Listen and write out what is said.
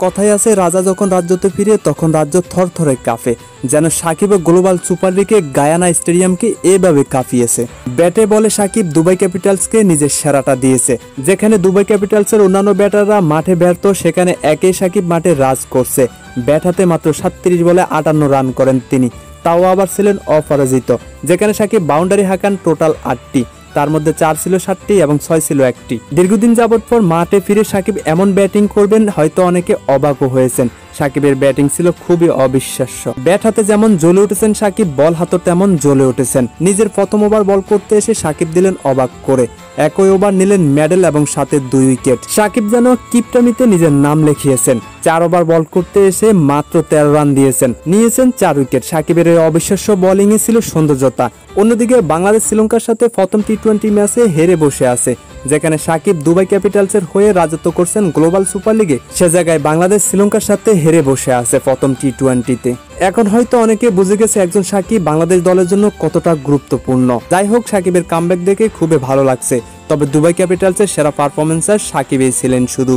কথাই আছে, রাজা যখন রাজ্যতে ফিরে তখন রাজ্য থরথরে কাঁপে। যেন সাকিব গ্লোবাল সুপার লিগে গায়ানা স্টেডিয়ামকে এভাবে কাঁপিয়েছে। ব্যাটে বলে সাকিব দুবাই ক্যাপিটালসকে নিজের সেরাটা দিয়েছে। যেখানে দুবাই ক্যাপিটালসের অন্যান্য ব্যাটাররা মাঠে ব্যর্থ, সেখানে একেই সাকিব মাঠে রাজ করছে। ব্যাট হাতে মাত্র 37 বলে 58 রান করেন তিনি, তাও আবার ছিলেন অপরাজিত। যেখানে সাকিব বাউন্ডারি হাঁকান টোটাল 8টি, তার মধ্যে 4 ছিল 7টি এবং 6 ছিল 1টি। দীর্ঘদিন যাবৎ পর মাঠে ফিরে সাকিব এমন ব্যাটিং করবেন হয়তো অনেকে অবাকও হয়েছেন। সাকিবের ব্যাটিং ছিল খুবই অবিশ্বাস্য। ব্যাট হাতে যেমন জ্বলে উঠেছেন সাকিব, বল হাতে তেমন জ্বলে উঠেছেন। নিজের প্রথম ওভার বল করতে এসে সাকিব দিলেন অবাক করে। একই ওভার নিলেন মেডেল এবং সাথে 2 উইকেট। সাকিব যেন কিপটামিতে নিজের নাম লিখিয়েছেন। 4 ওভার বল করতে এসে মাত্র 13 রান দিয়েছেন, নিয়েছেন 4 উইকেট। সাকিবের এই অবিশ্বাস্য বোলিংয়ে ছিল সৌন্দর্যতা। অন্যদিকে বাংলাদেশ শ্রীলঙ্কার সাথে প্রথম টি-20 ম্যাচে হেরে বসে আছে। যেখানে সাকিব দুবাই ক্যাপিটালসের হয়ে রাজত্ব করছেন গ্লোবাল সুপার লিগে, সে জায়গায় বাংলাদেশ শ্রীলঙ্কার সাথে হেরে বসে আছে প্রথম টি-20-তে। এখন হয়তো অনেকে বুঝে গেছে একজন সাকিব বাংলাদেশ দলের জন্য কতটা গুরুত্বপূর্ণ। যাই হোক, সাকিবের কামব্যাক দেখে খুবই ভালো লাগছে। তবে দুবাই ক্যাপিটালসের সেরা পারফরমেন্সার সাকিবই ছিলেন শুধু।